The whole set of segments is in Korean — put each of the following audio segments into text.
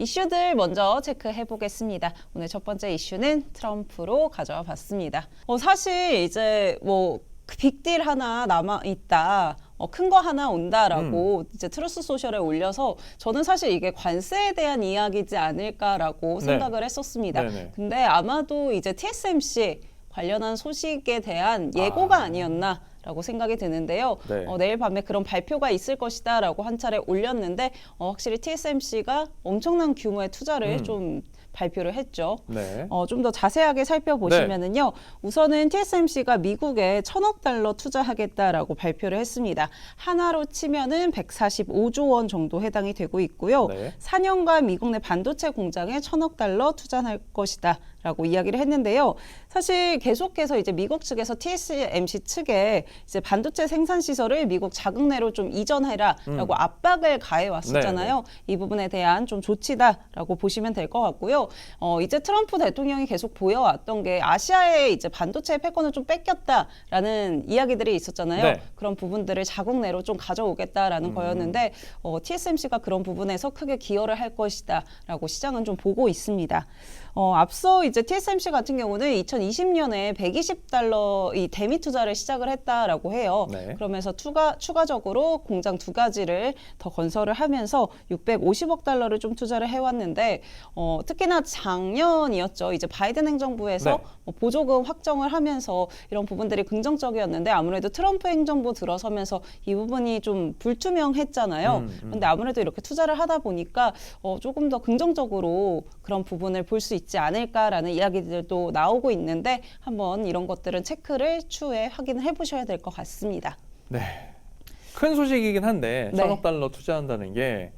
이슈들 먼저 체크해 보겠습니다. 오늘 첫 번째 이슈는 트럼프로 가져와 봤습니다. 사실 이제 뭐 빅딜 하나 남아 있다. 큰 거 하나 온다라고 이제 트루스 소셜에 올려서 저는 사실 이게 관세에 대한 이야기지 않을까라고 생각을 했었습니다. 네네. 근데 아마도 이제 TSMC 관련한 소식에 대한 예고가 아니었나라고 생각이 드는데요. 네. 내일 밤에 그런 발표가 있을 것이다라고 한 차례 올렸는데 확실히 TSMC가 엄청난 규모의 투자를 좀 발표를 했죠. 네. 좀 더 자세하게 살펴보시면은요. 우선은 TSMC가 미국에 1,000억 달러 투자하겠다라고 발표를 했습니다. 하나로 치면은 145조 원 정도 해당이 되고 있고요. 네. 4년간 미국 내 반도체 공장에 1,000억 달러 투자할 것이다. 라고 이야기를 했는데요. 사실 계속해서 이제 미국 측에서 TSMC 측에 이제 반도체 생산 시설을 미국 자국 내로 좀 이전해라라고 압박을 가해 왔었잖아요. 이 부분에 대한 좀 조치다라고 보시면 될 것 같고요. 이제 트럼프 대통령이 계속 보여왔던 게 아시아의 이제 반도체 패권을 좀 뺏겼다라는 이야기들이 있었잖아요. 네. 그런 부분들을 자국 내로 좀 가져오겠다라는 거였는데 TSMC가 그런 부분에서 크게 기여를 할 것이다라고 시장은 좀 보고 있습니다. 앞서 이제 TSMC 같은 경우는 2020년에 120달러 이 대미 투자를 시작을 했다라고 해요. 네. 그러면서 추가적으로 공장 2가지를 더 건설을 하면서 650억 달러를 좀 투자를 해왔는데 특히나 작년이었죠. 이제 바이든 행정부에서 네. 보조금 확정을 하면서 이런 부분들이 긍정적이었는데 아무래도 트럼프 행정부 들어서면서 이 부분이 좀 불투명했잖아요. 그런데 아무래도 이렇게 투자를 하다 보니까 조금 더 긍정적으로 그런 부분을 볼 수 있지 않을까라는 이야기들도 나오고 있는데 한번 이런 것들은 체크를 추후에 확인을 해보셔야 될 것 같습니다. 네. 큰 소식이긴 한데 네. 1,000억 달러 투자한다는 게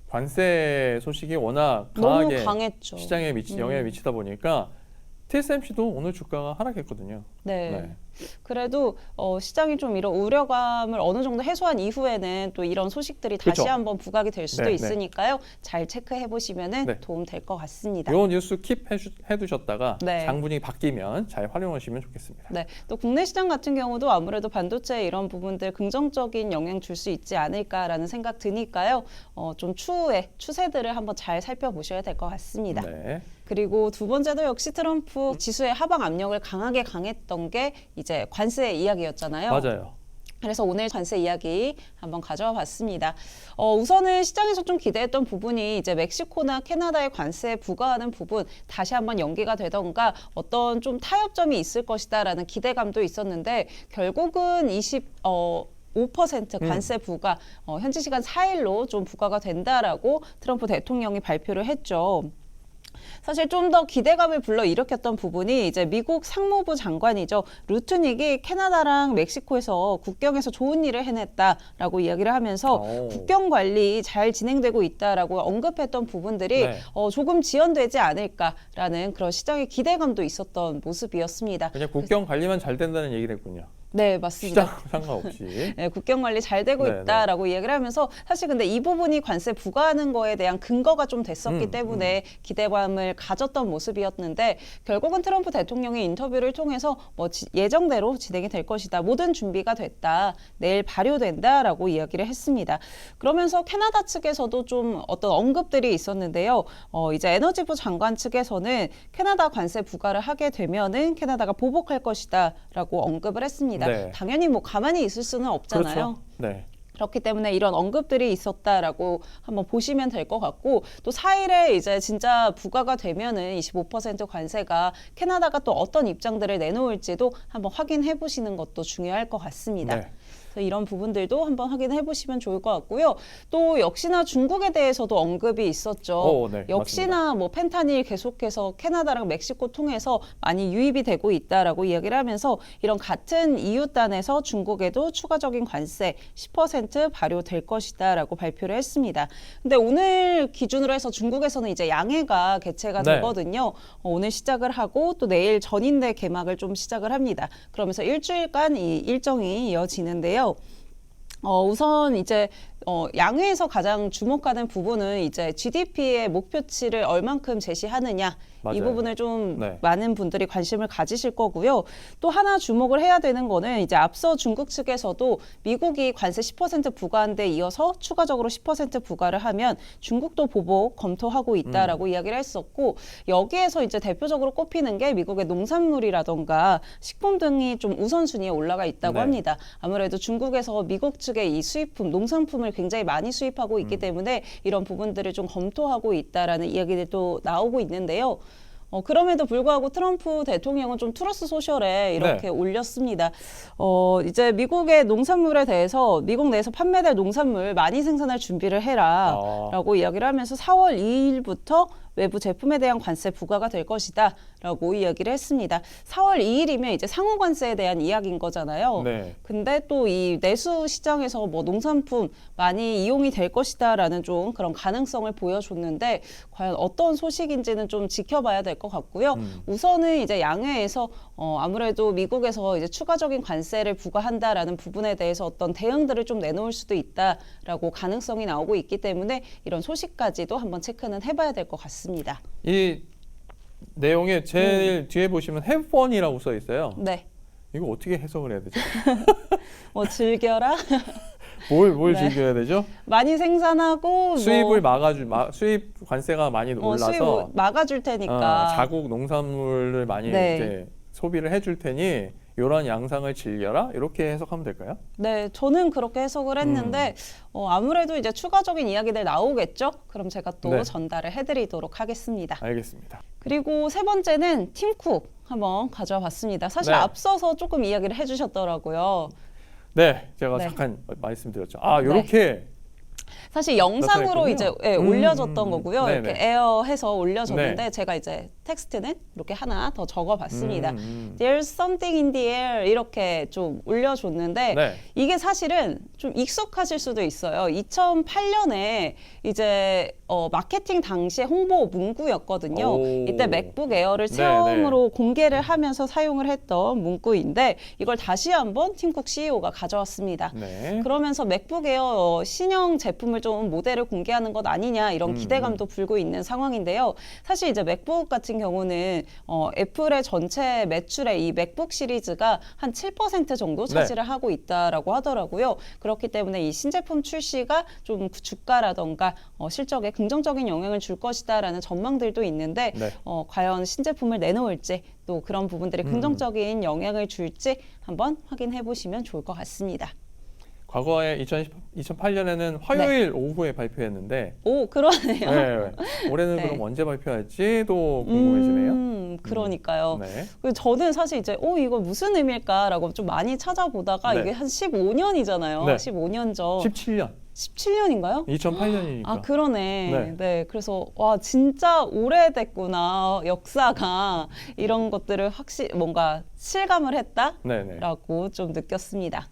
관세 소식이 워낙 너무 강하게 강했죠. 시장에 영향을 미치다 보니까 TSMC도 오늘 주가가 하락했거든요. 네. 그래도 시장이 좀 이런 우려감을 어느 정도 해소한 이후에는 또 이런 소식들이 다시 그렇죠. 한번 부각이 될 수도 네, 있으니까요. 잘 체크해 보시면은 네. 도움 될 것 같습니다. 이 뉴스 킵 해두셨다가 네. 장 분위기 바뀌면 잘 활용하시면 좋겠습니다. 네, 또 국내 시장 같은 경우도 아무래도 반도체 이런 부분들 긍정적인 영향 줄 수 있지 않을까라는 생각 드니까요. 좀 추후에 추세들을 한번 잘 살펴보셔야 될 것 같습니다. 네. 그리고 두 번째도 역시 트럼프 지수의 하방 압력을 강하게 강했던 게 이제 관세 이야기였잖아요. 맞아요. 그래서 오늘 관세 이야기 한번 가져와 봤습니다. 우선은 시장에서 좀 기대했던 부분이 이제 멕시코나 캐나다의 관세에 부과하는 부분 다시 한번 연기가 되던가 어떤 좀 타협점이 있을 것이다라는 기대감도 있었는데 결국은 5% 관세 부과, 현지 시간 4일로 좀 부과가 된다라고 트럼프 대통령이 발표를 했죠. 사실 좀 더 기대감을 불러일으켰던 부분이 이제 미국 상무부 장관이죠. 루트닉이 캐나다랑 멕시코에서 국경에서 좋은 일을 해냈다라고 이야기를 하면서 국경 관리 잘 진행되고 있다라고 언급했던 부분들이 네. 조금 지연되지 않을까라는 그런 시장의 기대감도 있었던 모습이었습니다. 그냥 국경 관리만 잘 된다는 얘기를 했군요. 네, 맞습니다. 시장 상관없이. 네, 국경 관리 잘 되고 네, 있다라고 이야기를 하면서 사실 근데 이 부분이 관세 부과하는 거에 대한 근거가 좀 됐었기 때문에 기대감을 가졌던 모습이었는데 결국은 트럼프 대통령의 인터뷰를 통해서 예정대로 진행이 될 것이다. 모든 준비가 됐다. 내일 발효된다라고 이야기를 했습니다. 그러면서 캐나다 측에서도 좀 어떤 언급들이 있었는데요. 이제 에너지부 장관 측에서는 캐나다 관세 부과를 하게 되면은 캐나다가 보복할 것이다라고 언급을 했습니다. 네. 당연히 뭐 가만히 있을 수는 없잖아요. 그렇죠. 네. 그렇기 때문에 이런 언급들이 있었다라고 한번 보시면 될 것 같고 또 4일에 이제 진짜 부과가 되면은 25% 관세가 캐나다가 또 어떤 입장들을 내놓을지도 한번 확인해 보시는 것도 중요할 것 같습니다. 네. 이런 부분들도 한번 확인해 보시면 좋을 것 같고요. 또 역시나 중국에 대해서도 언급이 있었죠. 네, 역시나 뭐 펜타닐 계속해서 캐나다랑 멕시코 통해서 많이 유입이 되고 있다라고 이야기를 하면서 이런 같은 이웃단에서 중국에도 추가적인 관세 10% 발효될 것이다라고 발표를 했습니다. 근데 오늘 기준으로 해서 중국에서는 이제 양해가 개최가 네. 되거든요. 오늘 시작을 하고 또 내일 전인대 개막을 좀 시작을 합니다. 그러면서 일주일간 이 일정이 이어지는데요. 우선 이제 양회에서 가장 주목하는 부분은 이제 GDP의 목표치를 얼만큼 제시하느냐 이 맞아요. 부분을 좀 네. 많은 분들이 관심을 가지실 거고요. 또 하나 주목을 해야 되는 거는 이제 앞서 중국 측에서도 미국이 관세 10% 부과한 데 이어서 추가적으로 10% 부과를 하면 중국도 보복 검토하고 있다라고 이야기를 했었고 여기에서 이제 대표적으로 꼽히는 게 미국의 농산물이라던가 식품 등이 좀 우선순위에 올라가 있다고 네. 합니다. 아무래도 중국에서 미국 측의 이 수입품, 농산품을 굉장히 많이 수입하고 있기 때문에 이런 부분들을 좀 검토하고 있다라는 이야기들도 나오고 있는데요. 그럼에도 불구하고 트럼프 대통령은 좀 트루스 소셜에 이렇게 네. 올렸습니다. 이제 미국의 농산물에 대해서 미국 내에서 판매될 농산물 많이 생산할 준비를 해라 라고 이야기를 하면서 4월 2일부터 외부 제품에 대한 관세 부과가 될 것이다 라고 이야기를 했습니다. 4월 2일이면 이제 상호 관세에 대한 이야기인 거잖아요. 네. 근데 또 이 내수 시장에서 뭐 농산품 많이 이용이 될 것이다라는 좀 그런 가능성을 보여줬는데 과연 어떤 소식인지는 좀 지켜봐야 될 것 같고요. 우선은 이제 양회에서 아무래도 미국에서 이제 추가적인 관세를 부과한다라는 부분에 대해서 어떤 대응들을 좀 내놓을 수도 있다라고 가능성이 나오고 있기 때문에 이런 소식까지도 한번 체크는 해봐야 될 것 같습니다. 이 내용에 제일 뒤에 보시면 have fun이라고 써 있어요. 네. 이거 어떻게 해석을 해야 되죠? 뭐 즐겨라. 뭘 네. 즐겨야 되죠? 많이 생산하고 수입을 수입 관세가 많이 올라서 수입 막아줄 테니까. 자국 농산물을 많이 네. 이제 소비를 해줄 테니 이런 양상을 즐겨라 이렇게 해석하면 될까요? 네, 저는 그렇게 해석을 했는데 아무래도 이제 추가적인 이야기들 나오겠죠? 그럼 제가 또 네. 전달을 해드리도록 하겠습니다. 알겠습니다. 그리고 세 번째는 팀쿡 한번 가져와 봤습니다. 사실 네. 앞서서 조금 이야기를 해주셨더라고요. 네, 제가 네. 잠깐 말씀드렸죠. 이렇게 사실 영상으로 나타났군요. 이제 올려줬던 거고요. 네네. 이렇게 에어해서 올려줬는데 네. 제가 이제 텍스트는 이렇게 하나 더 적어봤습니다. 음. There's something in the air 이렇게 좀 올려줬는데 네. 이게 사실은 좀 익숙하실 수도 있어요. 2008년에 이제 마케팅 당시의 홍보 문구였거든요. 오. 이때 맥북 에어를 네, 처음으로 공개를 하면서 사용을 했던 문구인데 이걸 다시 한번 팀쿡 CEO가 가져왔습니다. 네. 그러면서 맥북 에어 신형 제품을 좀 모델을 공개하는 것 아니냐 이런 기대감도 불고 있는 상황인데요. 사실 이제 맥북 같은 경우는 애플의 전체 매출의 이 맥북 시리즈가 한 7% 정도 차지를 하고 있다라고 하더라고요. 그렇기 때문에 이 신제품 출시가 좀 주가라던가 실적에 긍정적인 영향을 줄 것이다라는 전망들도 있는데 네. 과연 신제품을 내놓을지 또 그런 부분들이 긍정적인 영향을 줄지 한번 확인해 보시면 좋을 것 같습니다. 과거에 2008년에는 화요일 오후에 발표했는데 오, 그러네요. 네. 올해는 네. 그럼 언제 발표할지도 궁금해지네요. 그러니까요. 네. 그리고 저는 사실 이제 이거 무슨 의미일까라고 좀 많이 찾아보다가 네. 이게 한 15년이잖아요. 네. 15년 전. 17년. 17년인가요? 2008년이니까. 아, 그러네. 네. 네. 그래서 와, 진짜 오래됐구나. 역사가 이런 것들을 뭔가 실감을 했다라고 네네. 좀 느꼈습니다.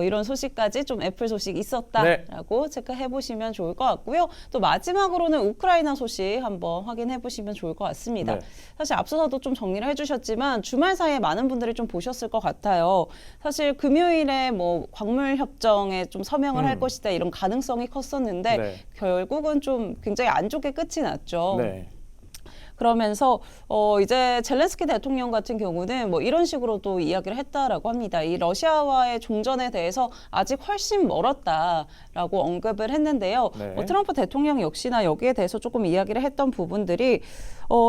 이런 소식까지 좀 애플 소식 있었다라고 체크해 보시면 좋을 것 같고요. 또 마지막으로는 우크라이나 소식 한번 확인해 보시면 좋을 것 같습니다. 네. 사실 앞서서도 좀 정리를 해주셨지만 주말 사이에 많은 분들이 좀 보셨을 것 같아요. 사실 금요일에 뭐 광물 협정에 좀 서명을 할 것이다 이런 가능성이 컸었는데 네. 결국은 좀 굉장히 안 좋게 끝이 났죠. 네. 그러면서 이제 젤렌스키 대통령 같은 경우는 뭐 이런 식으로도 이야기를 했다라고 합니다. 이 러시아와의 종전에 대해서 아직 훨씬 멀었다라고 언급을 했는데요. 네. 트럼프 대통령 역시나 여기에 대해서 조금 이야기를 했던 부분들이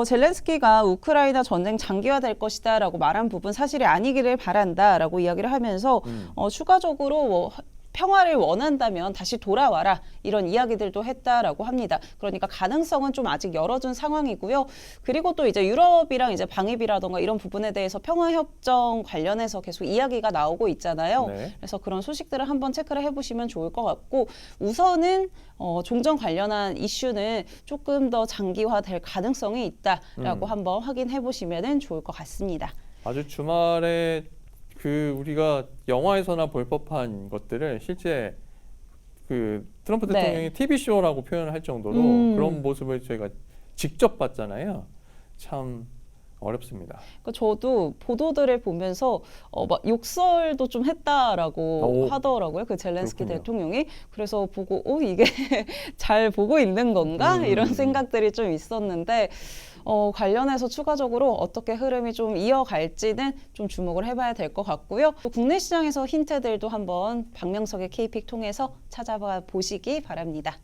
젤렌스키가 우크라이나 전쟁 장기화될 것이다라고 말한 부분 사실이 아니기를 바란다라고 이야기를 하면서 추가적으로 뭐 평화를 원한다면 다시 돌아와라 이런 이야기들도 했다라고 합니다. 그러니까 가능성은 좀 아직 열어둔 상황이고요. 그리고 또 이제 유럽이랑 이제 방위비라던가 이런 부분에 대해서 평화협정 관련해서 계속 이야기가 나오고 있잖아요. 네. 그래서 그런 소식들을 한번 체크를 해보시면 좋을 것 같고 우선은 종전 관련한 이슈는 조금 더 장기화될 가능성이 있다라고 한번 확인해 보시면 좋을 것 같습니다. 아주 주말에 우리가 영화에서나 볼 법한 것들을 실제 트럼프 네. 대통령이 TV 쇼라고 표현을 할 정도로 그런 모습을 저희가 직접 봤잖아요. 참 어렵습니다. 그러니까 저도 보도들을 보면서 막 욕설도 좀 했다라고 오, 하더라고요. 그 젤렌스키 그렇군요. 대통령이. 그래서 보고 이게 잘 보고 있는 건가? 이런 음. 생각들이 좀 있었는데 관련해서 추가적으로 어떻게 흐름이 좀 이어갈지는 좀 주목을 해봐야 될 것 같고요. 또 국내 시장에서 힌트들도 한번 박명석의 K픽 통해서 찾아봐 보시기 바랍니다.